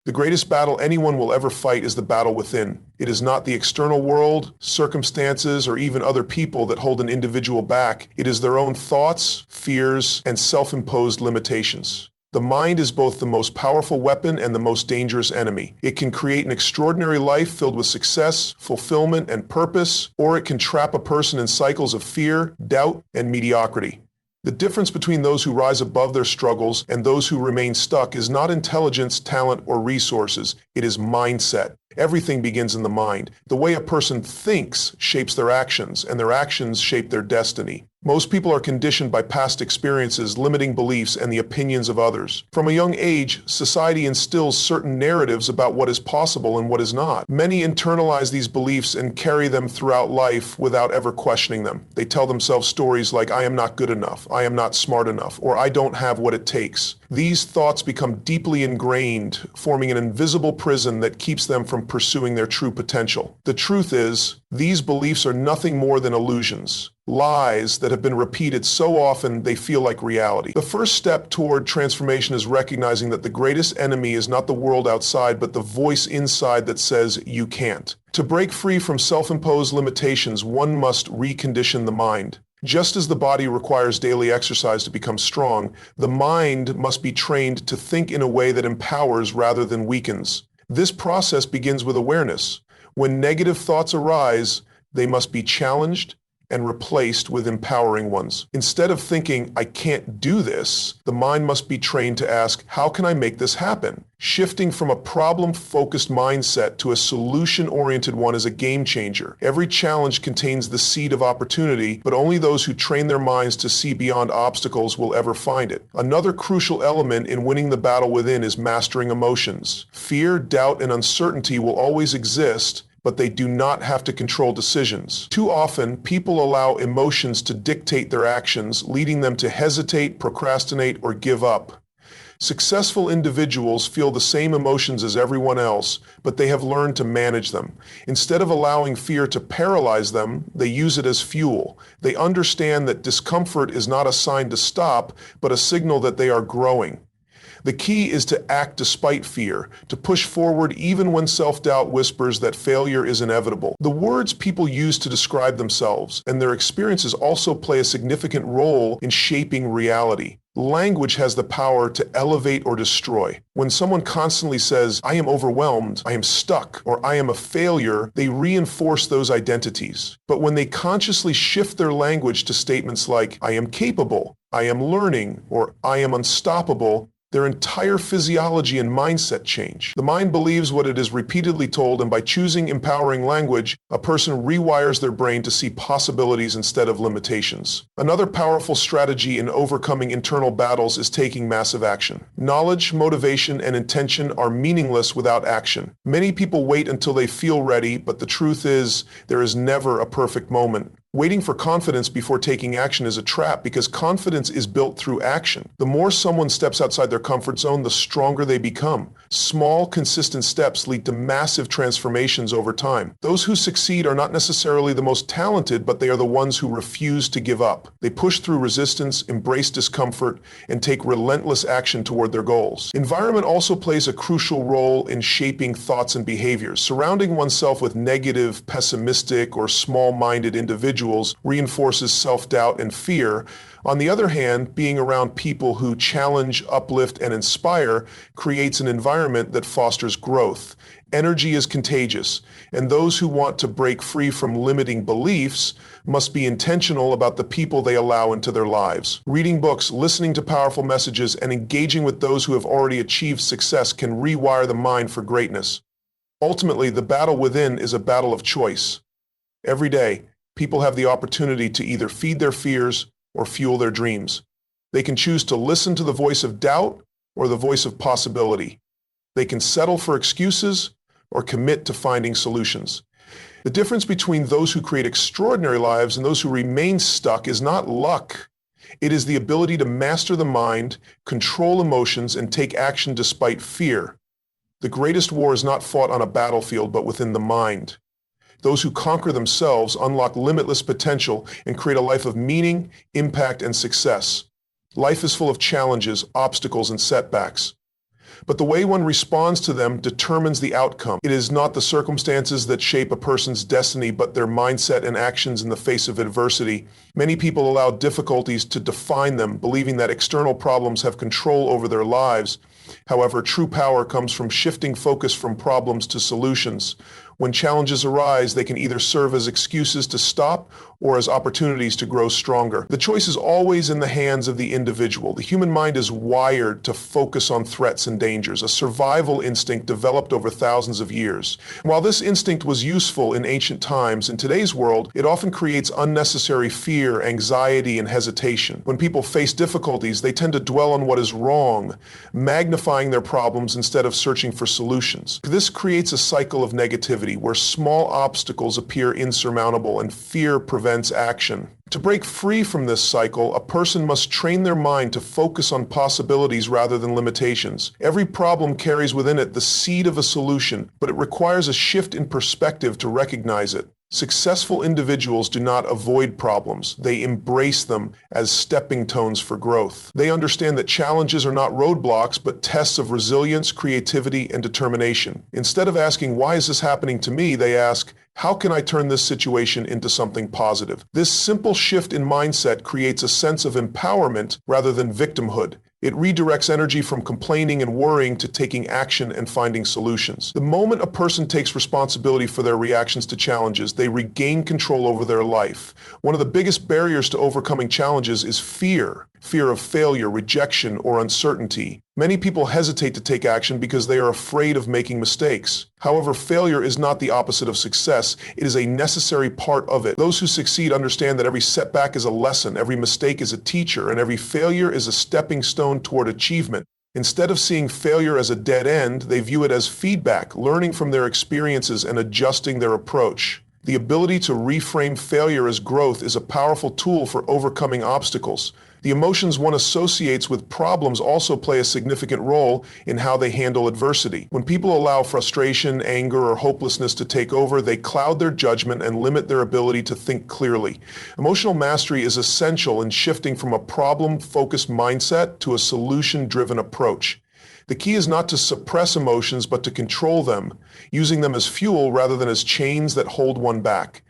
The greatest battle anyone will ever fight is the battle within. It is not the external world, circumstances, or even other people that hold an individual back. It is their own thoughts, fears, and self-imposed limitations. The mind is both the most powerful weapon and the most dangerous enemy. It can create an extraordinary life filled with success, fulfillment, and purpose, or it can trap a person in cycles of fear, doubt, and mediocrity. The difference between those who rise above their struggles and those who remain stuck is not intelligence, talent, or resources. It is mindset. Everything begins in the mind. The way a person thinks shapes their actions, and their actions shape their destiny. Most people are conditioned by past experiences, limiting beliefs, and the opinions of others. From a young age, society instills certain narratives about what is possible and what is not. Many internalize these beliefs and carry them throughout life without ever questioning them. They tell themselves stories like, I am not good enough, I am not smart enough, or I don't have what it takes. These thoughts become deeply ingrained, forming an invisible prison that keeps them from pursuing their true potential. The truth is, these beliefs are nothing more than illusions. Lies that have been repeated so often they feel like reality. The first step toward transformation is recognizing that the greatest enemy is not the world outside, but the voice inside that says you can't. To break free from self-imposed limitations, one must recondition the mind. Just as the body requires daily exercise to become strong, the mind must be trained to think in a way that empowers rather than weakens. This process begins with awareness. When negative thoughts arise, they must be challenged and replaced with empowering ones. Instead of thinking, I can't do this, the mind must be trained to ask, how can I make this happen? Shifting from a problem-focused mindset to a solution-oriented one is a game changer. Every challenge contains the seed of opportunity, but only those who train their minds to see beyond obstacles will ever find it. Another crucial element in winning the battle within is mastering emotions. Fear, doubt, and uncertainty will always exist, but they do not have to control decisions. Too often, people allow emotions to dictate their actions, leading them to hesitate, procrastinate, or give up. Successful individuals feel the same emotions as everyone else, but they have learned to manage them. Instead of allowing fear to paralyze them, they use it as fuel. They understand that discomfort is not a sign to stop, but a signal that they are growing. The key is to act despite fear, to push forward even when self-doubt whispers that failure is inevitable. The words people use to describe themselves and their experiences also play a significant role in shaping reality. Language has the power to elevate or destroy. When someone constantly says, I am overwhelmed, I am stuck, or I am a failure, they reinforce those identities. But when they consciously shift their language to statements like, I am capable, I am learning, or I am unstoppable, their entire physiology and mindset change. The mind believes what it is repeatedly told, and by choosing empowering language, a person rewires their brain to see possibilities instead of limitations. Another powerful strategy in overcoming internal battles is taking massive action. Knowledge, motivation, and intention are meaningless without action. Many people wait until they feel ready, but the truth is, there is never a perfect moment. Waiting for confidence before taking action is a trap because confidence is built through action. The more someone steps outside their comfort zone, the stronger they become. Small, consistent steps lead to massive transformations over time. Those who succeed are not necessarily the most talented, but they are the ones who refuse to give up. They push through resistance, embrace discomfort, and take relentless action toward their goals. Environment also plays a crucial role in shaping thoughts and behaviors. Surrounding oneself with negative, pessimistic, or small-minded individuals reinforces self-doubt and fear. On the other hand, being around people who challenge, uplift, and inspire creates an environment that fosters growth. Energy is contagious, and those who want to break free from limiting beliefs must be intentional about the people they allow into their lives. Reading books, listening to powerful messages, and engaging with those who have already achieved success can rewire the mind for greatness. Ultimately, the battle within is a battle of choice. Every day, people have the opportunity to either feed their fears or fuel their dreams. They can choose to listen to the voice of doubt or the voice of possibility. They can settle for excuses or commit to finding solutions. The difference between those who create extraordinary lives and those who remain stuck is not luck. It is the ability to master the mind, control emotions, and take action despite fear. The greatest war is not fought on a battlefield, but within the mind. Those who conquer themselves unlock limitless potential and create a life of meaning, impact, and success. Life is full of challenges, obstacles, and setbacks. but the way one responds to them determines the outcome. It is not the circumstances that shape a person's destiny, but their mindset and actions in the face of adversity. Many people allow difficulties to define them, believing that external problems have control over their lives. However, true power comes from shifting focus from problems to solutions. When challenges arise, they can either serve as excuses to stop or as opportunities to grow stronger. The choice is always in the hands of the individual. The human mind is wired to focus on threats and dangers, a survival instinct developed over thousands of years. While this instinct was useful in ancient times, in today's world, it often creates unnecessary fear, anxiety, and hesitation. When people face difficulties, they tend to dwell on what is wrong, magnifying their problems instead of searching for solutions. This creates a cycle of negativity where small obstacles appear insurmountable and fear prevents action. To break free from this cycle, a person must train their mind to focus on possibilities rather than limitations. Every problem carries within it the seed of a solution, but it requires a shift in perspective to recognize it. Successful individuals do not avoid problems. They embrace them as stepping stones for growth. They understand that challenges are not roadblocks, but tests of resilience, creativity, and determination. Instead of asking, "Why is this happening to me?" they ask, "How can I turn this situation into something positive?" This simple shift in mindset creates a sense of empowerment rather than victimhood. It redirects energy from complaining and worrying to taking action and finding solutions. The moment a person takes responsibility for their reactions to challenges, they regain control over their life. One of the biggest barriers to overcoming challenges is fear. Fear of failure, rejection, or uncertainty. Many people hesitate to take action because they are afraid of making mistakes. However, failure is not the opposite of success. It is a necessary part of it. Those who succeed understand that every setback is a lesson, every mistake is a teacher, and every failure is a stepping stone toward achievement. Instead of seeing failure as a dead end, they view it as feedback, learning from their experiences and adjusting their approach. The ability to reframe failure as growth is a powerful tool for overcoming obstacles. The emotions one associates with problems also play a significant role in how they handle adversity. When people allow frustration, anger, or hopelessness to take over, they cloud their judgment and limit their ability to think clearly. Emotional mastery is essential in shifting from a problem-focused mindset to a solution-driven approach. The key is not to suppress emotions, but to control them, using them as fuel rather than as chains that hold one back.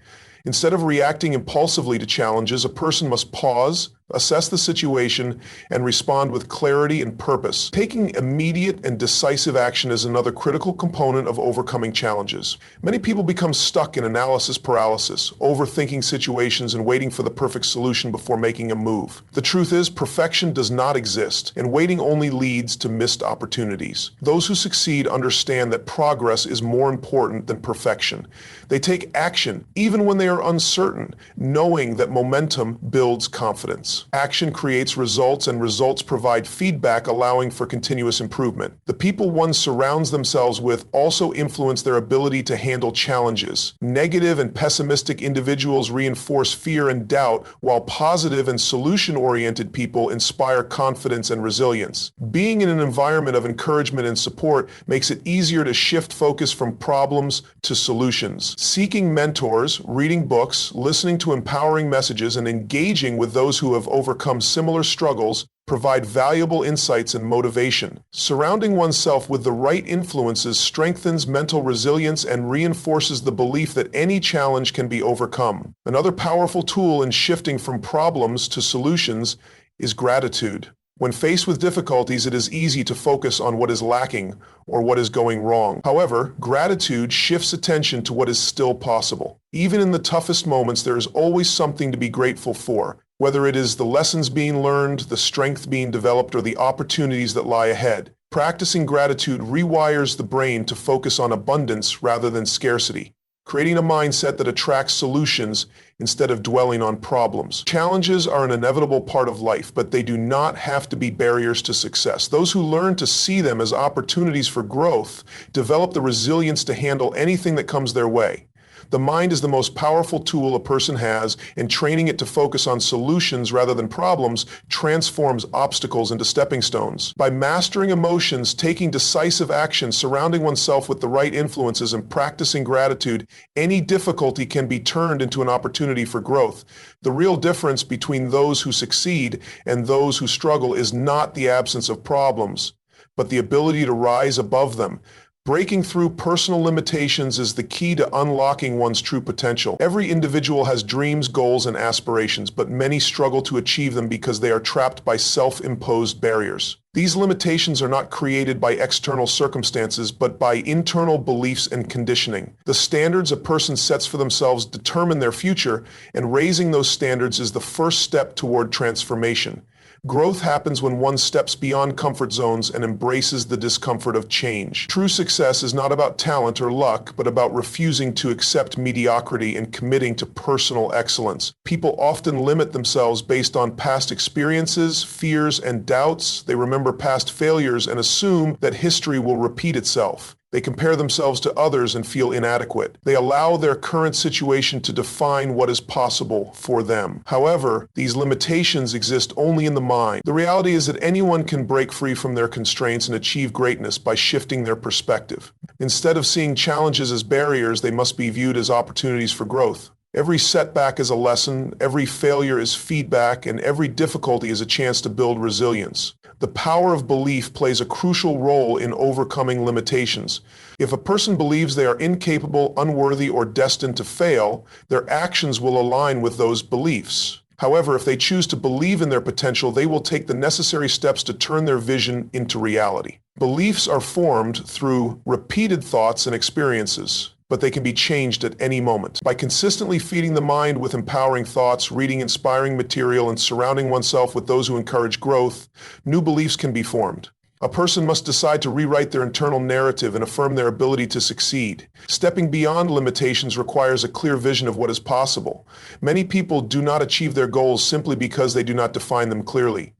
Instead of reacting impulsively to challenges, a person must pause, assess the situation, and respond with clarity and purpose. Taking immediate and decisive action is another critical component of overcoming challenges. Many people become stuck in analysis paralysis, overthinking situations and waiting for the perfect solution before making a move. The truth is, perfection does not exist, and waiting only leads to missed opportunities. Those who succeed understand that progress is more important than perfection. They take action, even when they are uncertain, knowing that momentum builds confidence. Action creates results, and results provide feedback, allowing for continuous improvement. The people one surrounds themselves with also influence their ability to handle challenges. Negative and pessimistic individuals reinforce fear and doubt, while positive and solution-oriented people inspire confidence and resilience. Being in an environment of encouragement and support makes it easier to shift focus from problems to solutions. Seeking mentors, reading books, listening to empowering messages, and engaging with those who have overcome similar struggles provide valuable insights and motivation. Surrounding oneself with the right influences strengthens mental resilience and reinforces the belief that any challenge can be overcome. Another powerful tool in shifting from problems to solutions is gratitude. When faced with difficulties, it is easy to focus on what is lacking or what is going wrong. However, gratitude shifts attention to what is still possible. Even in the toughest moments, there is always something to be grateful for. Whether it is the lessons being learned, the strength being developed, or the opportunities that lie ahead. Practicing gratitude rewires the brain to focus on abundance rather than scarcity, creating a mindset that attracts solutions instead of dwelling on problems. Challenges are an inevitable part of life, but they do not have to be barriers to success. Those who learn to see them as opportunities for growth develop the resilience to handle anything that comes their way. The mind is the most powerful tool a person has, and training it to focus on solutions rather than problems transforms obstacles into stepping stones. By mastering emotions, taking decisive action, surrounding oneself with the right influences, and practicing gratitude, any difficulty can be turned into an opportunity for growth. The real difference between those who succeed and those who struggle is not the absence of problems, but the ability to rise above them. Breaking through personal limitations is the key to unlocking one's true potential. Every individual has dreams, goals, and aspirations, but many struggle to achieve them because they are trapped by self-imposed barriers. These limitations are not created by external circumstances, but by internal beliefs and conditioning. The standards a person sets for themselves determine their future, and raising those standards is the first step toward transformation. Growth happens when one steps beyond comfort zones and embraces the discomfort of change. True success is not about talent or luck, but about refusing to accept mediocrity and committing to personal excellence. People often limit themselves based on past experiences, fears, and doubts. They remember past failures and assume that history will repeat itself. They compare themselves to others and feel inadequate. They allow their current situation to define what is possible for them. However, these limitations exist only in the mind. The reality is that anyone can break free from their constraints and achieve greatness by shifting their perspective. Instead of seeing challenges as barriers, they must be viewed as opportunities for growth. Every setback is a lesson, every failure is feedback, and every difficulty is a chance to build resilience. The power of belief plays a crucial role in overcoming limitations. If a person believes they are incapable, unworthy, or destined to fail, their actions will align with those beliefs. However, if they choose to believe in their potential, they will take the necessary steps to turn their vision into reality. Beliefs are formed through repeated thoughts and experiences, but they can be changed at any moment. By consistently feeding the mind with empowering thoughts, reading inspiring material, and surrounding oneself with those who encourage growth, new beliefs can be formed. A person must decide to rewrite their internal narrative and affirm their ability to succeed. Stepping beyond limitations requires a clear vision of what is possible. Many people do not achieve their goals simply because they do not define them clearly.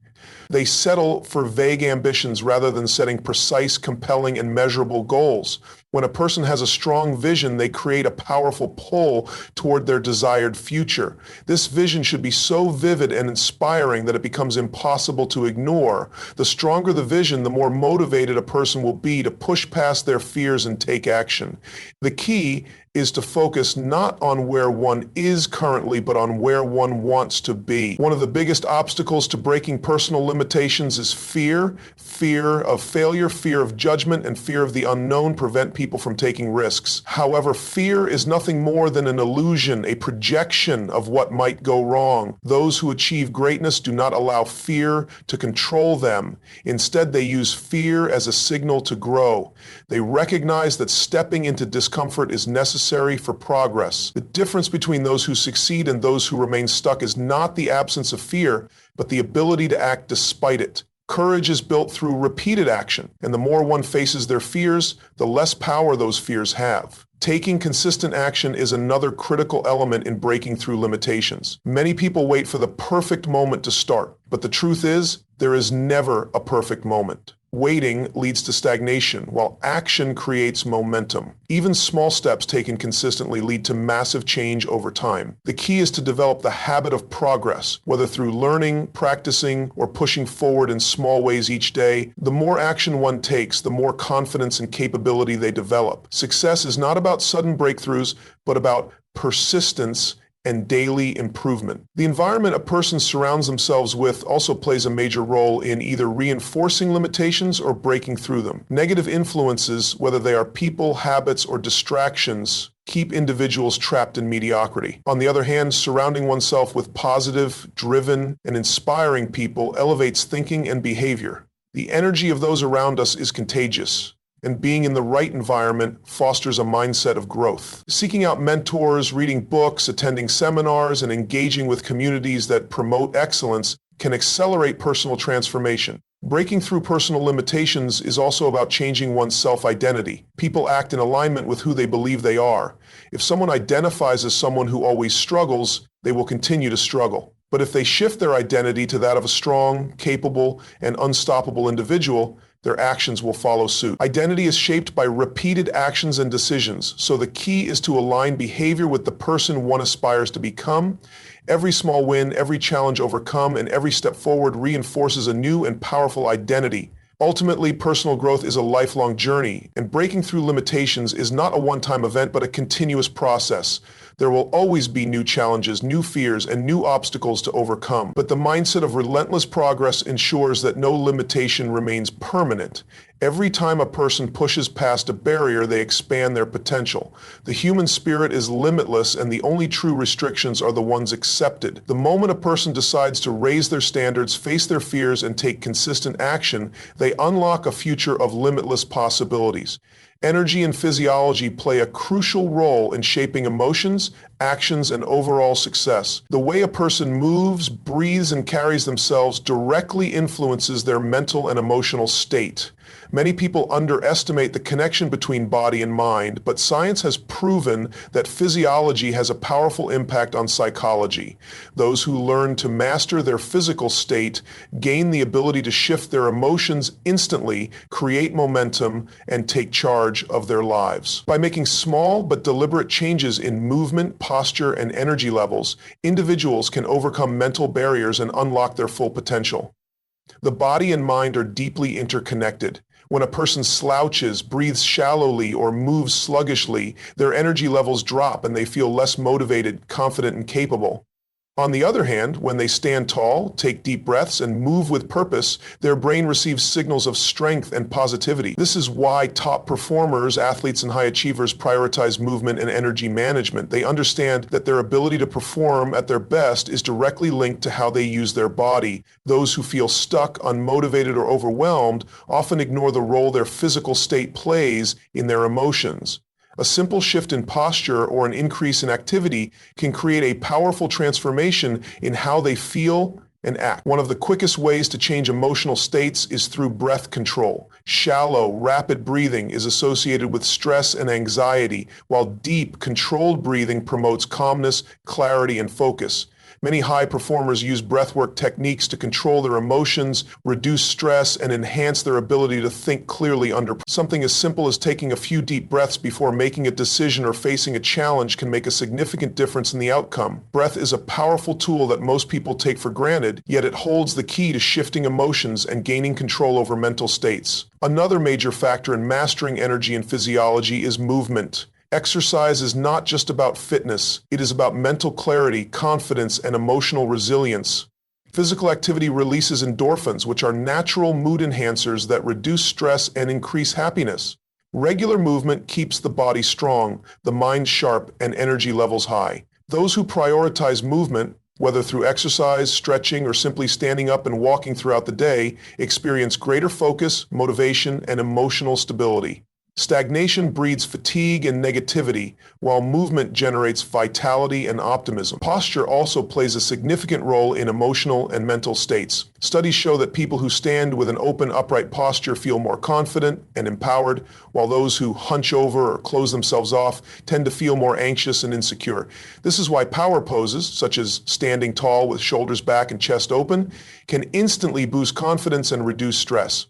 They settle for vague ambitions rather than setting precise, compelling, and measurable goals. When a person has a strong vision, they create a powerful pull toward their desired future. This vision should be so vivid and inspiring that it becomes impossible to ignore. The stronger the vision, the more motivated a person will be to push past their fears and take action. The key is to focus not on where one is currently, but on where one wants to be. One of the biggest obstacles to breaking personal limitations is fear. Fear of failure, fear of judgment, and fear of the unknown prevent people from taking risks. However, fear is nothing more than an illusion, a projection of what might go wrong. Those who achieve greatness do not allow fear to control them. Instead, they use fear as a signal to grow. They recognize that stepping into discomfort is necessary for progress. The difference between those who succeed and those who remain stuck is not the absence of fear, but the ability to act despite it. Courage is built through repeated action, and the more one faces their fears, the less power those fears have. Taking consistent action is another critical element in breaking through limitations. Many people wait for the perfect moment to start, but the truth is, there is never a perfect moment. Waiting leads to stagnation, while action creates momentum. Even small steps taken consistently lead to massive change over time. The key is to develop the habit of progress, whether through learning, practicing, or pushing forward in small ways each day. The more action one takes, the more confidence and capability they develop. Success is not about sudden breakthroughs, but about persistence and daily improvement. The environment a person surrounds themselves with also plays a major role in either reinforcing limitations or breaking through them. Negative influences, whether they are people, habits, or distractions, keep individuals trapped in mediocrity. On the other hand, surrounding oneself with positive, driven, and inspiring people elevates thinking and behavior. The energy of those around us is contagious, and being in the right environment fosters a mindset of growth. Seeking out mentors, reading books, attending seminars, and engaging with communities that promote excellence can accelerate personal transformation. Breaking through personal limitations is also about changing one's self-identity. People act in alignment with who they believe they are. If someone identifies as someone who always struggles, they will continue to struggle. But if they shift their identity to that of a strong, capable, and unstoppable individual, their actions will follow suit. Identity is shaped by repeated actions and decisions, so the key is to align behavior with the person one aspires to become. Every small win, every challenge overcome, and every step forward reinforces a new and powerful identity. Ultimately, personal growth is a lifelong journey, and breaking through limitations is not a one-time event, but a continuous process. There will always be new challenges, new fears, and new obstacles to overcome. But the mindset of relentless progress ensures that no limitation remains permanent. Every time a person pushes past a barrier, they expand their potential. The human spirit is limitless, and the only true restrictions are the ones accepted. The moment a person decides to raise their standards, face their fears, and take consistent action, they unlock a future of limitless possibilities. Energy and physiology play a crucial role in shaping emotions, actions, and overall success. The way a person moves, breathes, and carries themselves directly influences their mental and emotional state. Many people underestimate the connection between body and mind, but science has proven that physiology has a powerful impact on psychology. Those who learn to master their physical state gain the ability to shift their emotions instantly, create momentum, and take charge of their lives. By making small but deliberate changes in movement, posture, and energy levels, individuals can overcome mental barriers and unlock their full potential. The body and mind are deeply interconnected. When a person slouches, breathes shallowly, or moves sluggishly, their energy levels drop and they feel less motivated, confident, and capable. On the other hand, when they stand tall, take deep breaths, and move with purpose, their brain receives signals of strength and positivity. This is why top performers, athletes, and high achievers prioritize movement and energy management. They understand that their ability to perform at their best is directly linked to how they use their body. Those who feel stuck, unmotivated, or overwhelmed often ignore the role their physical state plays in their emotions. A simple shift in posture or an increase in activity can create a powerful transformation in how they feel and act. One of the quickest ways to change emotional states is through breath control. Shallow, rapid breathing is associated with stress and anxiety, while deep, controlled breathing promotes calmness, clarity, and focus. Many high performers use breathwork techniques to control their emotions, reduce stress, and enhance their ability to think clearly under pressure. Something as simple as taking a few deep breaths before making a decision or facing a challenge can make a significant difference in the outcome. Breath is a powerful tool that most people take for granted, yet it holds the key to shifting emotions and gaining control over mental states. Another major factor in mastering energy and physiology is movement. Exercise is not just about fitness, it is about mental clarity, confidence, and emotional resilience. Physical activity releases endorphins, which are natural mood enhancers that reduce stress and increase happiness. Regular movement keeps the body strong, the mind sharp, and energy levels high. Those who prioritize movement, whether through exercise, stretching, or simply standing up and walking throughout the day, experience greater focus, motivation, and emotional stability. Stagnation breeds fatigue and negativity, while movement generates vitality and optimism. Posture also plays a significant role in emotional and mental states. Studies show that people who stand with an open, upright posture feel more confident and empowered, while those who hunch over or close themselves off tend to feel more anxious and insecure. This is why power poses, such as standing tall with shoulders back and chest open, can instantly boost confidence and reduce stress.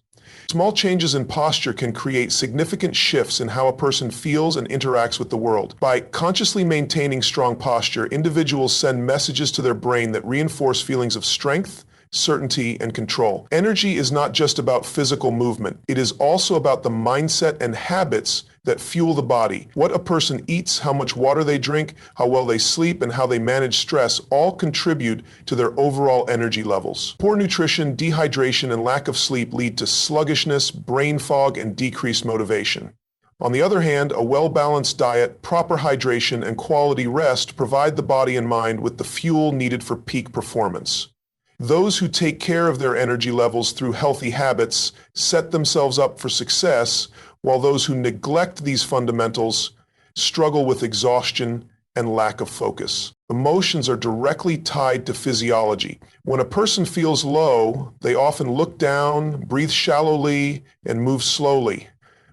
Small changes in posture can create significant shifts in how a person feels and interacts with the world. By consciously maintaining strong posture, individuals send messages to their brain that reinforce feelings of strength, certainty, and control. Energy is not just about physical movement. It is also about the mindset and habits that fuel the body. What a person eats, how much water they drink, how well they sleep, and how they manage stress all contribute to their overall energy levels. Poor nutrition, dehydration, and lack of sleep lead to sluggishness, brain fog, and decreased motivation. On the other hand, a well-balanced diet, proper hydration, and quality rest provide the body and mind with the fuel needed for peak performance. Those who take care of their energy levels through healthy habits set themselves up for success, while those who neglect these fundamentals struggle with exhaustion and lack of focus. Emotions are directly tied to physiology. When a person feels low, they often look down, breathe shallowly, and move slowly.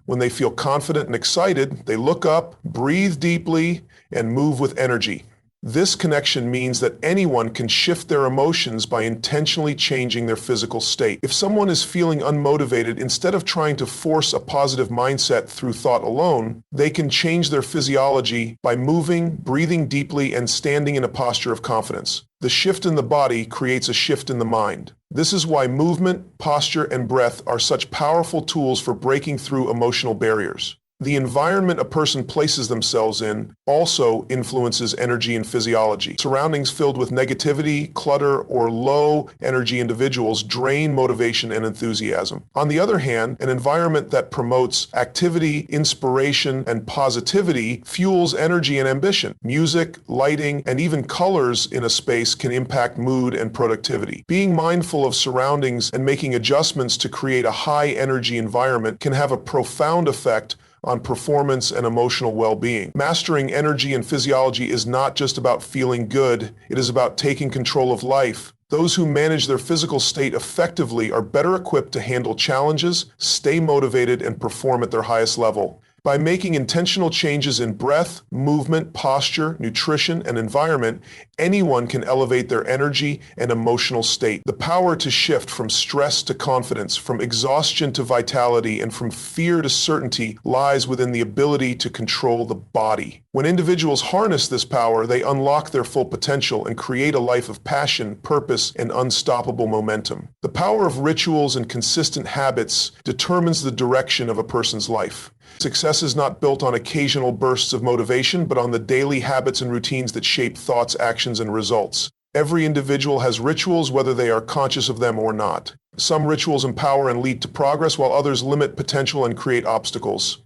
When they feel confident and excited, they look up, breathe deeply, and move with energy. This connection means that anyone can shift their emotions by intentionally changing their physical state. If someone is feeling unmotivated, instead of trying to force a positive mindset through thought alone, they can change their physiology by moving, breathing deeply, and standing in a posture of confidence. The shift in the body creates a shift in the mind. This is why movement, posture, and breath are such powerful tools for breaking through emotional barriers. The environment a person places themselves in also influences energy and physiology. Surroundings filled with negativity, clutter, or low-energy individuals drain motivation and enthusiasm. On the other hand, an environment that promotes activity, inspiration, and positivity fuels energy and ambition. Music, lighting, and even colors in a space can impact mood and productivity. Being mindful of surroundings and making adjustments to create a high-energy environment can have a profound effect on performance and emotional well-being. Mastering energy and physiology is not just about feeling good, it is about taking control of life. Those who manage their physical state effectively are better equipped to handle challenges, stay motivated, and perform at their highest level. By making intentional changes in breath, movement, posture, nutrition, and environment, anyone can elevate their energy and emotional state. The power to shift from stress to confidence, from exhaustion to vitality, and from fear to certainty lies within the ability to control the body. When individuals harness this power, they unlock their full potential and create a life of passion, purpose, and unstoppable momentum. The power of rituals and consistent habits determines the direction of a person's life. Success is not built on occasional bursts of motivation, but on the daily habits and routines that shape thoughts, actions, and results. Every individual has rituals, whether they are conscious of them or not. Some rituals empower and lead to progress, while others limit potential and create obstacles.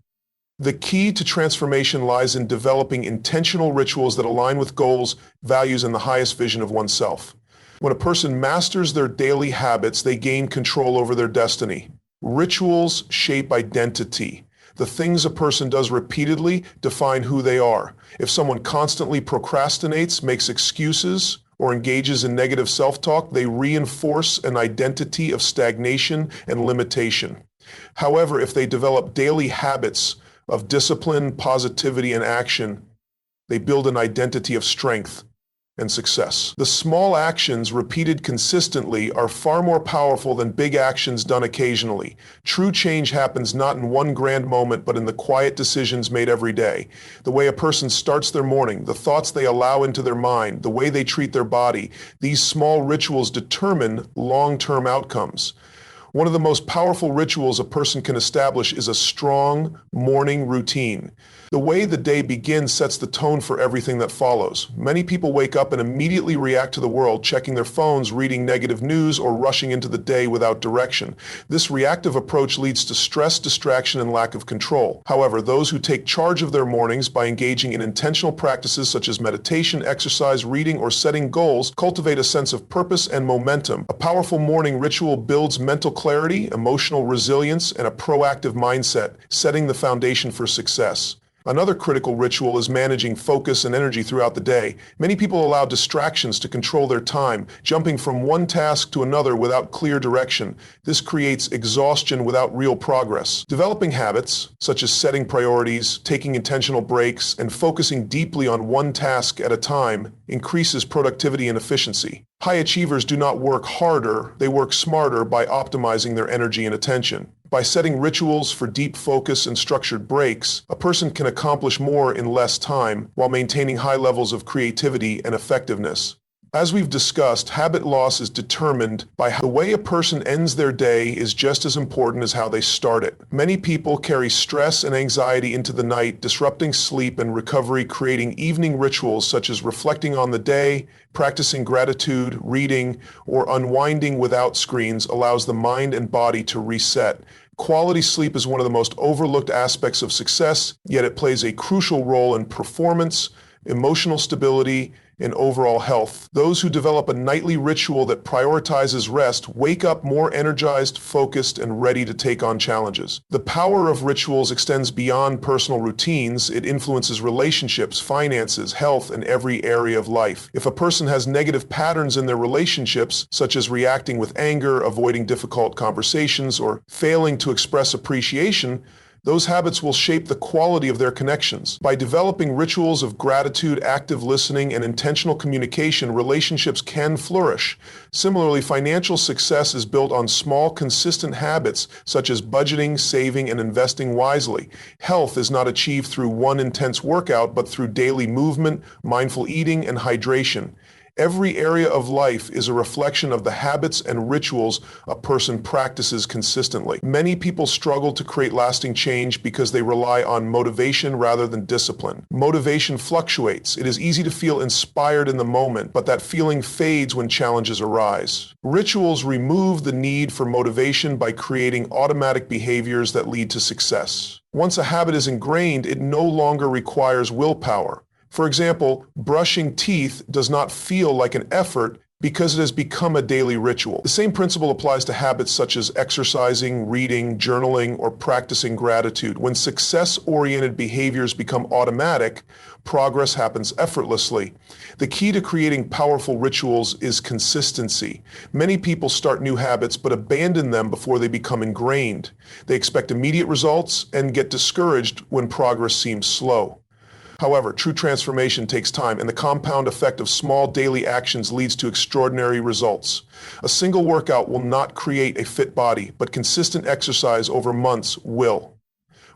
The key to transformation lies in developing intentional rituals that align with goals, values, and the highest vision of oneself. When a person masters their daily habits, they gain control over their destiny. Rituals shape identity. The things a person does repeatedly define who they are. If someone constantly procrastinates, makes excuses, or engages in negative self-talk, they reinforce an identity of stagnation and limitation. However, if they develop daily habits of discipline, positivity, and action, they build an identity of strength and success. The small actions repeated consistently are far more powerful than big actions done occasionally. True change happens not in one grand moment, but in the quiet decisions made every day. The way a person starts their morning, the thoughts they allow into their mind, the way they treat their body, these small rituals determine long-term outcomes. One of the most powerful rituals a person can establish is a strong morning routine. The way the day begins sets the tone for everything that follows. Many people wake up and immediately react to the world, checking their phones, reading negative news, or rushing into the day without direction. This reactive approach leads to stress, distraction, and lack of control. However, those who take charge of their mornings by engaging in intentional practices such as meditation, exercise, reading, or setting goals cultivate a sense of purpose and momentum. A powerful morning ritual builds mental clarity, emotional resilience, and a proactive mindset, setting the foundation for success. Another critical ritual is managing focus and energy throughout the day. Many people allow distractions to control their time, jumping from one task to another without clear direction. This creates exhaustion without real progress. Developing habits, such as setting priorities, taking intentional breaks, and focusing deeply on one task at a time, increases productivity and efficiency. High achievers do not work harder, they work smarter by optimizing their energy and attention. By setting rituals for deep focus and structured breaks, a person can accomplish more in less time while maintaining high levels of creativity and effectiveness. As we've discussed, habit loss is determined by how the way a person ends their day is just as important as how they start it. Many people carry stress and anxiety into the night, disrupting sleep and recovery, creating evening rituals such as reflecting on the day, practicing gratitude, reading, or unwinding without screens allows the mind and body to reset. Quality sleep is one of the most overlooked aspects of success, yet it plays a crucial role in performance, emotional stability, and overall health. Those who develop a nightly ritual that prioritizes rest wake up more energized, focused, and ready to take on challenges. The power of rituals extends beyond personal routines. It influences relationships, finances, health, and every area of life. If a person has negative patterns in their relationships, such as reacting with anger, avoiding difficult conversations, or failing to express appreciation, those habits will shape the quality of their connections. By developing rituals of gratitude, active listening, and intentional communication, relationships can flourish. Similarly, financial success is built on small, consistent habits such as budgeting, saving, and investing wisely. Health is not achieved through one intense workout, but through daily movement, mindful eating, and hydration. Every area of life is a reflection of the habits and rituals a person practices consistently. Many people struggle to create lasting change because they rely on motivation rather than discipline. Motivation fluctuates. It is easy to feel inspired in the moment, but that feeling fades when challenges arise. Rituals remove the need for motivation by creating automatic behaviors that lead to success. Once a habit is ingrained, it no longer requires willpower. For example, brushing teeth does not feel like an effort because it has become a daily ritual. The same principle applies to habits such as exercising, reading, journaling, or practicing gratitude. When success-oriented behaviors become automatic, progress happens effortlessly. The key to creating powerful rituals is consistency. Many people start new habits but abandon them before they become ingrained. They expect immediate results and get discouraged when progress seems slow. However, true transformation takes time, and the compound effect of small daily actions leads to extraordinary results. A single workout will not create a fit body, but consistent exercise over months will.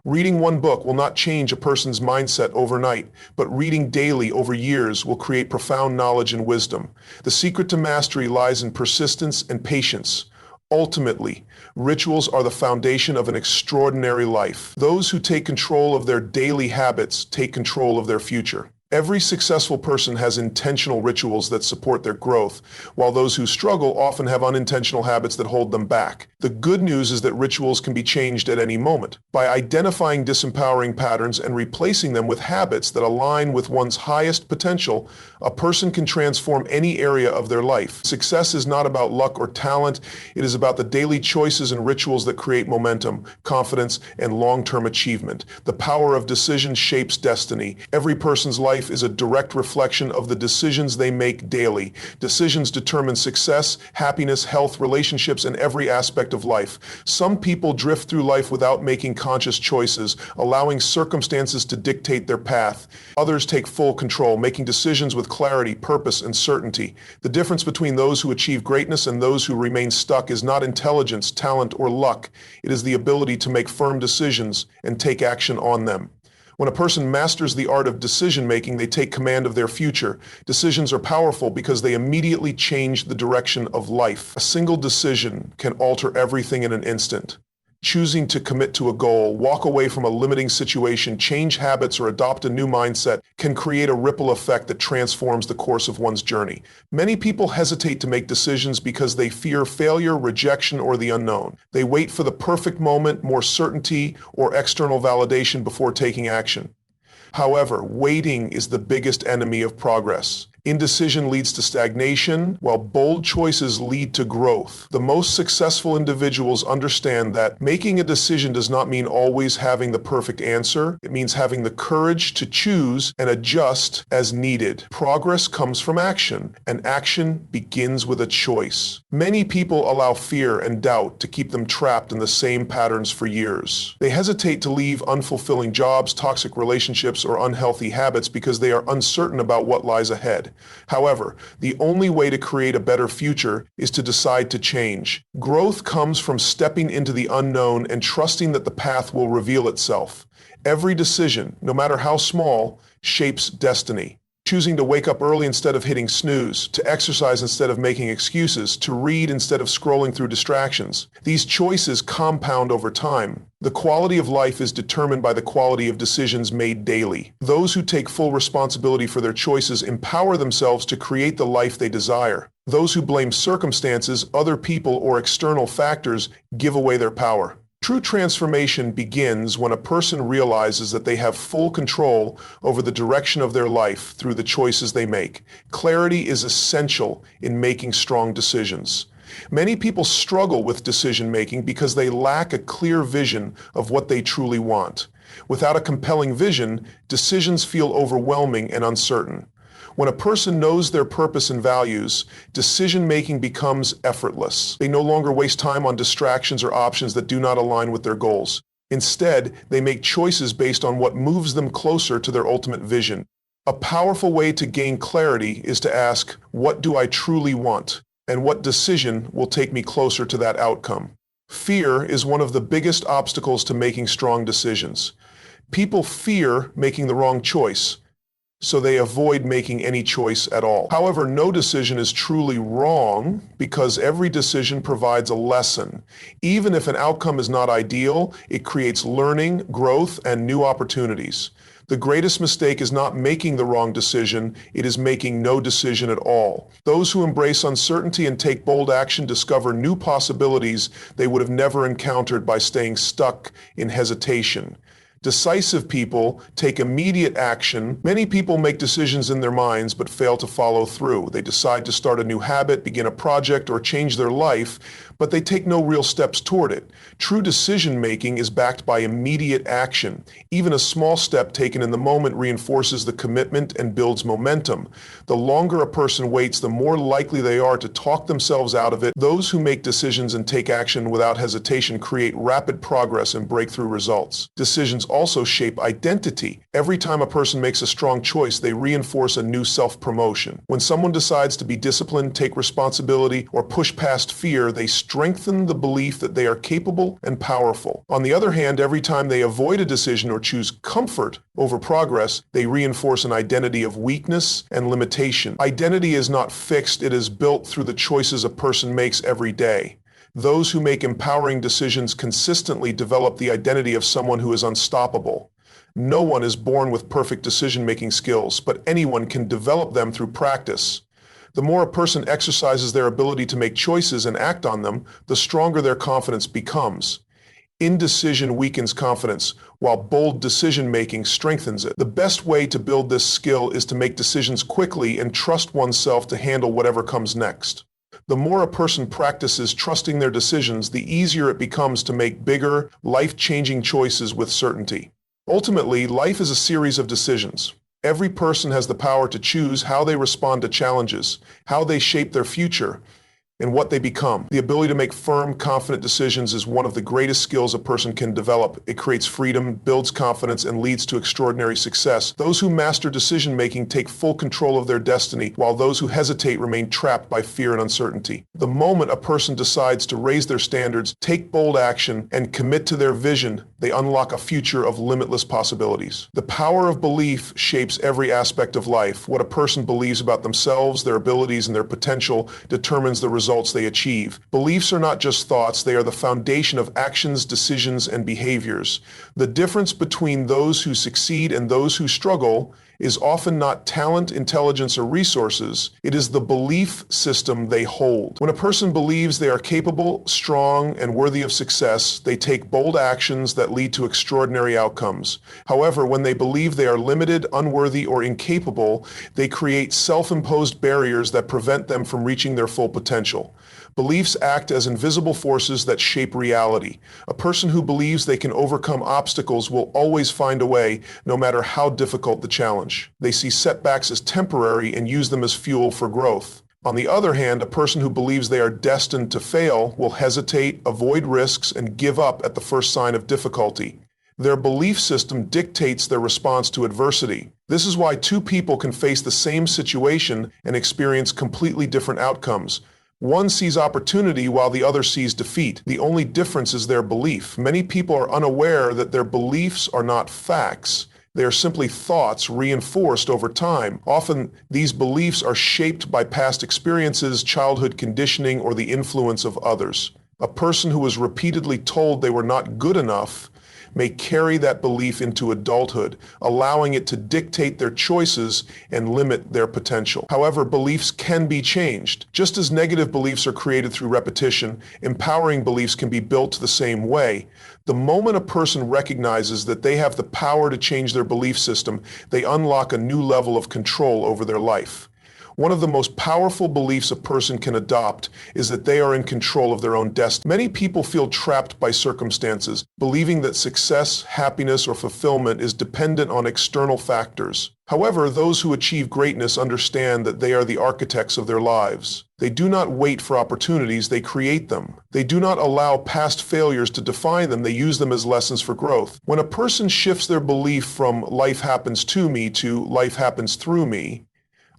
Reading one book will not change a person's mindset overnight, but reading daily over years will create profound knowledge and wisdom. The secret to mastery lies in persistence and patience. Ultimately, rituals are the foundation of an extraordinary life. Those who take control of their daily habits take control of their future. Every successful person has intentional rituals that support their growth, while those who struggle often have unintentional habits that hold them back. The good news is that rituals can be changed at any moment. By identifying disempowering patterns and replacing them with habits that align with one's highest potential, a person can transform any area of their life. Success is not about luck or talent. It is about the daily choices and rituals that create momentum, confidence, and long-term achievement. The power of decision shapes destiny. Every person's life is a direct reflection of the decisions they make daily. Decisions determine success, happiness, health, relationships, and every aspect of life. Some people drift through life without making conscious choices, allowing circumstances to dictate their path. Others take full control, making decisions with clarity, purpose, and certainty. The difference between those who achieve greatness and those who remain stuck is not intelligence, talent, or luck. It is the ability to make firm decisions and take action on them. When a person masters the art of decision-making, they take command of their future. Decisions are powerful because they immediately change the direction of life. A single decision can alter everything in an instant. Choosing to commit to a goal, walk away from a limiting situation, change habits, or adopt a new mindset can create a ripple effect that transforms the course of one's journey. Many people hesitate to make decisions because they fear failure, rejection, or the unknown. They wait for the perfect moment, more certainty, or external validation before taking action. However, waiting is the biggest enemy of progress. Indecision leads to stagnation, while bold choices lead to growth. The most successful individuals understand that making a decision does not mean always having the perfect answer. It means having the courage to choose and adjust as needed. Progress comes from action, and action begins with a choice. Many people allow fear and doubt to keep them trapped in the same patterns for years. They hesitate to leave unfulfilling jobs, toxic relationships, or unhealthy habits because they are uncertain about what lies ahead. However, the only way to create a better future is to decide to change. Growth comes from stepping into the unknown and trusting that the path will reveal itself. Every decision, no matter how small, shapes destiny. Choosing to wake up early instead of hitting snooze, to exercise instead of making excuses, to read instead of scrolling through distractions. These choices compound over time. The quality of life is determined by the quality of decisions made daily. Those who take full responsibility for their choices empower themselves to create the life they desire. Those who blame circumstances, other people, or external factors give away their power. True transformation begins when a person realizes that they have full control over the direction of their life through the choices they make. Clarity is essential in making strong decisions. Many people struggle with decision-making because they lack a clear vision of what they truly want. Without a compelling vision, decisions feel overwhelming and uncertain. When a person knows their purpose and values, decision-making becomes effortless. They no longer waste time on distractions or options that do not align with their goals. Instead, they make choices based on what moves them closer to their ultimate vision. A powerful way to gain clarity is to ask, what do I truly want? And what decision will take me closer to that outcome? Fear is one of the biggest obstacles to making strong decisions. People fear making the wrong choice. so they avoid making any choice at all. However, no decision is truly wrong because every decision provides a lesson. Even if an outcome is not ideal, it creates learning, growth, and new opportunities. The greatest mistake is not making the wrong decision, it is making no decision at all. Those who embrace uncertainty and take bold action discover new possibilities they would have never encountered by staying stuck in hesitation. Decisive people take immediate action. Many people make decisions in their minds but fail to follow through. They decide to start a new habit, begin a project, or change their life, but they take no real steps toward it. True decision-making is backed by immediate action. Even a small step taken in the moment reinforces the commitment and builds momentum. The longer a person waits, the more likely they are to talk themselves out of it. Those who make decisions and take action without hesitation create rapid progress and breakthrough results. Decisions also shape identity. Every time a person makes a strong choice, they reinforce a new self-promotion. When someone decides to be disciplined, take responsibility, or push past fear, they strengthen the belief that they are capable and powerful. On the other hand, every time they avoid a decision or choose comfort over progress, they reinforce an identity of weakness and limitation. Identity is not fixed, it is built through the choices a person makes every day. Those who make empowering decisions consistently develop the identity of someone who is unstoppable. No one is born with perfect decision-making skills, but anyone can develop them through practice. The more a person exercises their ability to make choices and act on them, the stronger their confidence becomes. Indecision weakens confidence, while bold decision-making strengthens it. The best way to build this skill is to make decisions quickly and trust oneself to handle whatever comes next. The more a person practices trusting their decisions, the easier it becomes to make bigger, life-changing choices with certainty. Ultimately, life is a series of decisions. Every person has the power to choose how they respond to challenges, how they shape their future, and what they become. The ability to make firm, confident decisions is one of the greatest skills a person can develop. It creates freedom, builds confidence, and leads to extraordinary success. Those who master decision-making take full control of their destiny, while those who hesitate remain trapped by fear and uncertainty. The moment a person decides to raise their standards, take bold action, and commit to their vision, they unlock a future of limitless possibilities. The power of belief shapes every aspect of life. What a person believes about themselves, their abilities, and their potential determines the results they achieve. Beliefs are not just thoughts, they are the foundation of actions, decisions, and behaviors. The difference between those who succeed and those who struggle is often not talent, intelligence, or resources. It is the belief system they hold. When a person believes they are capable, strong, and worthy of success, they take bold actions that lead to extraordinary outcomes. However, when they believe they are limited, unworthy, or incapable, they create self-imposed barriers that prevent them from reaching their full potential. Beliefs act as invisible forces that shape reality. A person who believes they can overcome obstacles will always find a way, no matter how difficult the challenge. They see setbacks as temporary and use them as fuel for growth. On the other hand, a person who believes they are destined to fail will hesitate, avoid risks, and give up at the first sign of difficulty. Their belief system dictates their response to adversity. This is why two people can face the same situation and experience completely different outcomes. One sees opportunity while the other sees defeat. The only difference is their belief. Many people are unaware that their beliefs are not facts. They are simply thoughts reinforced over time. Often, these beliefs are shaped by past experiences, childhood conditioning, or the influence of others. A person who was repeatedly told they were not good enough may carry that belief into adulthood, allowing it to dictate their choices and limit their potential. However, beliefs can be changed. Just as negative beliefs are created through repetition, empowering beliefs can be built the same way. The moment a person recognizes that they have the power to change their belief system, they unlock a new level of control over their life. One of the most powerful beliefs a person can adopt is that they are in control of their own destiny. Many people feel trapped by circumstances, believing that success, happiness, or fulfillment is dependent on external factors. However, those who achieve greatness understand that they are the architects of their lives. They do not wait for opportunities, they create them. They do not allow past failures to define them, they use them as lessons for growth. When a person shifts their belief from life happens to me to life happens through me,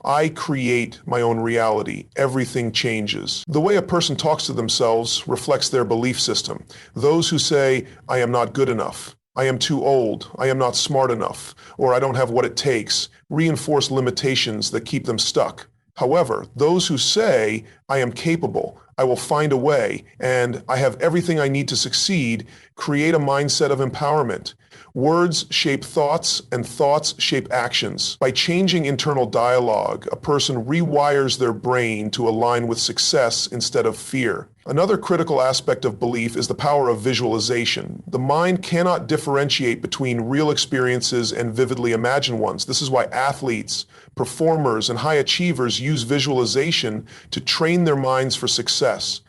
I create my own reality. Everything changes. The way a person talks to themselves reflects their belief system. Those who say, I am not good enough, I am too old, I am not smart enough, or I don't have what it takes, reinforce limitations that keep them stuck. However, those who say, I am capable, I will find a way, and I have everything I need to succeed, create a mindset of empowerment. Words shape thoughts, and thoughts shape actions. By changing internal dialogue, a person rewires their brain to align with success instead of fear. Another critical aspect of belief is the power of visualization. The mind cannot differentiate between real experiences and vividly imagined ones. This is why athletes, performers, and high achievers use visualization to train their minds for success.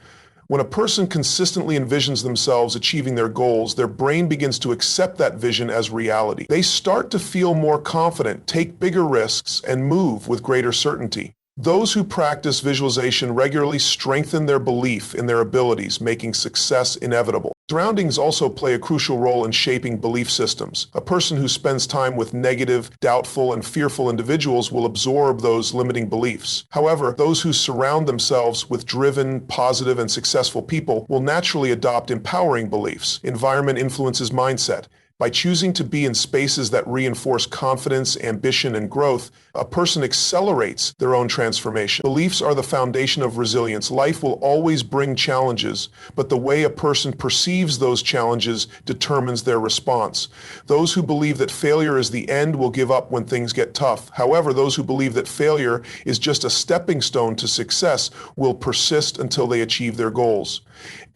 When a person consistently envisions themselves achieving their goals, their brain begins to accept that vision as reality. They start to feel more confident, take bigger risks, and move with greater certainty. Those who practice visualization regularly strengthen their belief in their abilities, making success inevitable. Surroundings also play a crucial role in shaping belief systems. A person who spends time with negative, doubtful, and fearful individuals will absorb those limiting beliefs. However, those who surround themselves with driven, positive, and successful people will naturally adopt empowering beliefs. Environment influences mindset. By choosing to be in spaces that reinforce confidence, ambition, and growth, a person accelerates their own transformation. Beliefs are the foundation of resilience. Life will always bring challenges, but the way a person perceives those challenges determines their response. Those who believe that failure is the end will give up when things get tough. However, those who believe that failure is just a stepping stone to success will persist until they achieve their goals.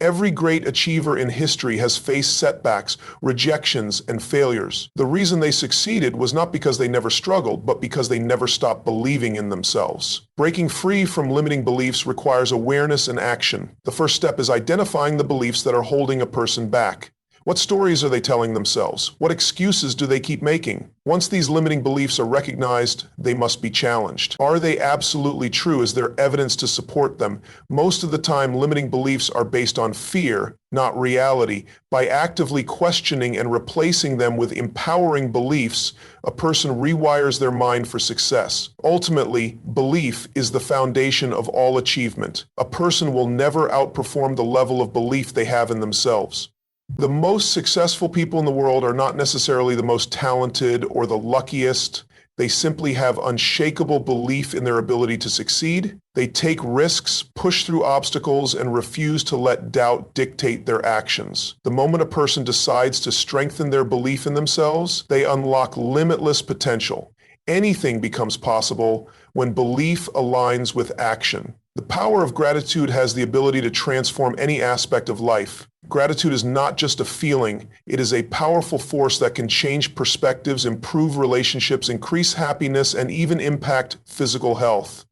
Every great achiever in history has faced setbacks, rejections, and failures. The reason they succeeded was not because they never struggled, but because they never stopped believing in themselves. Breaking free from limiting beliefs requires awareness and action. The first step is identifying the beliefs that are holding a person back. What stories are they telling themselves? What excuses do they keep making? Once these limiting beliefs are recognized, they must be challenged. Are they absolutely true? Is there evidence to support them? Most of the time, limiting beliefs are based on fear, not reality. By actively questioning and replacing them with empowering beliefs, a person rewires their mind for success. Ultimately, belief is the foundation of all achievement. A person will never outperform the level of belief they have in themselves. The most successful people in the world are not necessarily the most talented or the luckiest. They simply have unshakable belief in their ability to succeed. They take risks, push through obstacles, and refuse to let doubt dictate their actions. The moment a person decides to strengthen their belief in themselves, they unlock limitless potential. Anything becomes possible when belief aligns with action. The power of gratitude has the ability to transform any aspect of life. Gratitude is not just a feeling, it is a powerful force that can change perspectives, improve relationships, increase happiness, and even impact physical health.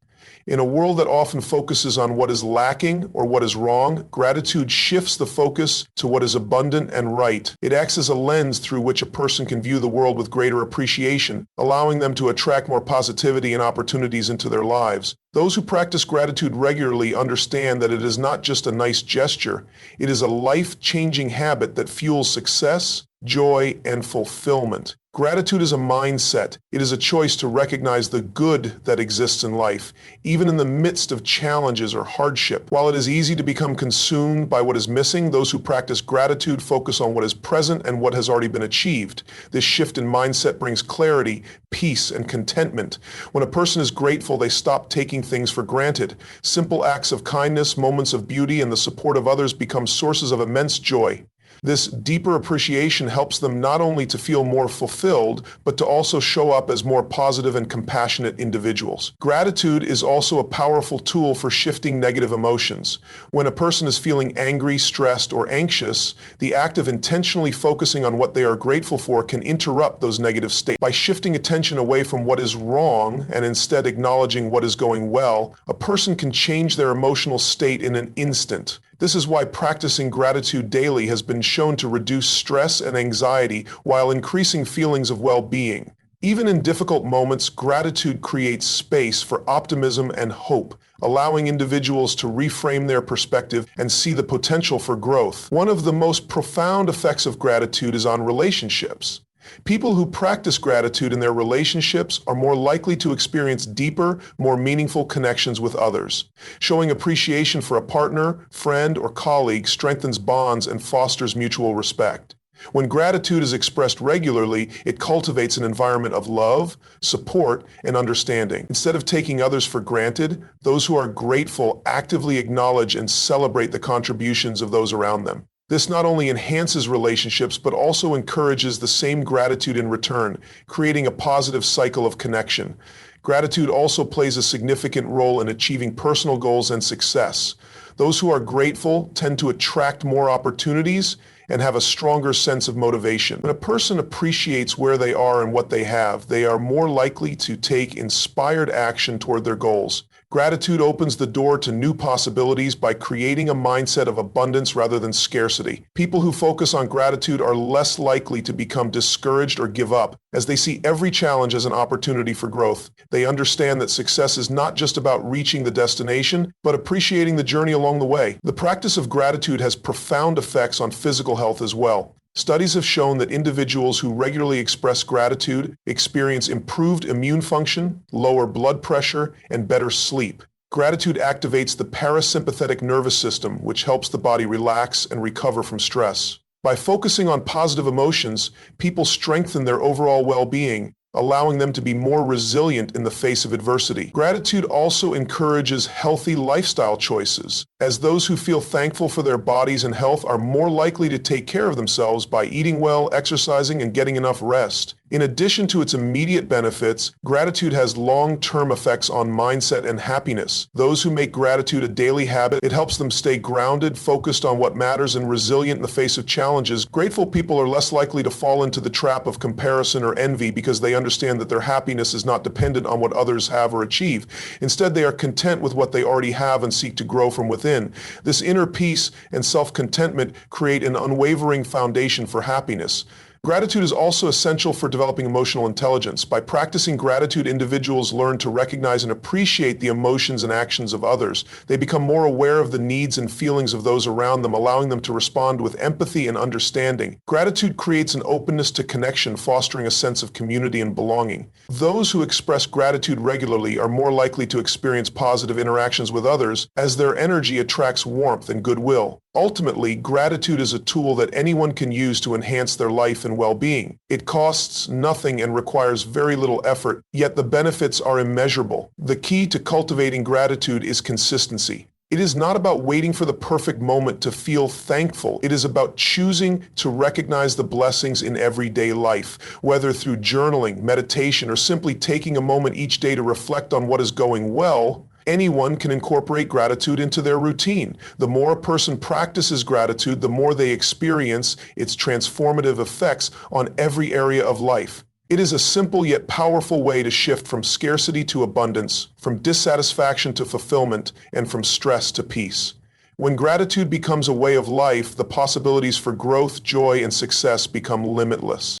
In a world that often focuses on what is lacking or what is wrong, gratitude shifts the focus to what is abundant and right. It acts as a lens through which a person can view the world with greater appreciation, allowing them to attract more positivity and opportunities into their lives. Those who practice gratitude regularly understand that it is not just a nice gesture, it is a life-changing habit that fuels success, joy, and fulfillment. Gratitude is a mindset. It is a choice to recognize the good that exists in life, even in the midst of challenges or hardship. While it is easy to become consumed by what is missing, those who practice gratitude focus on what is present and what has already been achieved. This shift in mindset brings clarity, peace, and contentment. When a person is grateful, they stop taking things for granted. Simple acts of kindness, moments of beauty, and the support of others become sources of immense joy. This deeper appreciation helps them not only to feel more fulfilled, but to also show up as more positive and compassionate individuals. Gratitude is also a powerful tool for shifting negative emotions. When a person is feeling angry, stressed, or anxious, the act of intentionally focusing on what they are grateful for can interrupt those negative states. By shifting attention away from what is wrong and instead acknowledging what is going well, a person can change their emotional state in an instant. This is why practicing gratitude daily has been shown to reduce stress and anxiety while increasing feelings of well-being. Even in difficult moments, gratitude creates space for optimism and hope, allowing individuals to reframe their perspective and see the potential for growth. One of the most profound effects of gratitude is on relationships. People who practice gratitude in their relationships are more likely to experience deeper, more meaningful connections with others. Showing appreciation for a partner, friend, or colleague strengthens bonds and fosters mutual respect. When gratitude is expressed regularly, it cultivates an environment of love, support, and understanding. Instead of taking others for granted, those who are grateful actively acknowledge and celebrate the contributions of those around them. This not only enhances relationships, but also encourages the same gratitude in return, creating a positive cycle of connection. Gratitude also plays a significant role in achieving personal goals and success. Those who are grateful tend to attract more opportunities and have a stronger sense of motivation. When a person appreciates where they are and what they have, they are more likely to take inspired action toward their goals. Gratitude opens the door to new possibilities by creating a mindset of abundance rather than scarcity. People who focus on gratitude are less likely to become discouraged or give up, as they see every challenge as an opportunity for growth. They understand that success is not just about reaching the destination, but appreciating the journey along the way. The practice of gratitude has profound effects on physical health as well. Studies have shown that individuals who regularly express gratitude experience improved immune function, lower blood pressure, and better sleep. Gratitude activates the parasympathetic nervous system, which helps the body relax and recover from stress. By focusing on positive emotions, people strengthen their overall well-being, allowing them to be more resilient in the face of adversity. Gratitude also encourages healthy lifestyle choices, as those who feel thankful for their bodies and health are more likely to take care of themselves by eating well, exercising, and getting enough rest. In addition to its immediate benefits, gratitude has long-term effects on mindset and happiness. Those who make gratitude a daily habit, it helps them stay grounded, focused on what matters, and resilient in the face of challenges. Grateful people are less likely to fall into the trap of comparison or envy because they understand that their happiness is not dependent on what others have or achieve. Instead, they are content with what they already have and seek to grow from within. This inner peace and self-contentment create an unwavering foundation for happiness. Gratitude is also essential for developing emotional intelligence. By practicing gratitude, individuals learn to recognize and appreciate the emotions and actions of others. They become more aware of the needs and feelings of those around them, allowing them to respond with empathy and understanding. Gratitude creates an openness to connection, fostering a sense of community and belonging. Those who express gratitude regularly are more likely to experience positive interactions with others, as their energy attracts warmth and goodwill. Ultimately, gratitude is a tool that anyone can use to enhance their life and well-being. It costs nothing and requires very little effort, yet the benefits are immeasurable. The key to cultivating gratitude is consistency. It is not about waiting for the perfect moment to feel thankful. It is about choosing to recognize the blessings in everyday life, whether through journaling, meditation, or simply taking a moment each day to reflect on what is going well. Anyone can incorporate gratitude into their routine. The more a person practices gratitude, the more they experience its transformative effects on every area of life. It is a simple yet powerful way to shift from scarcity to abundance, from dissatisfaction to fulfillment, and from stress to peace. When gratitude becomes a way of life, the possibilities for growth, joy, and success become limitless.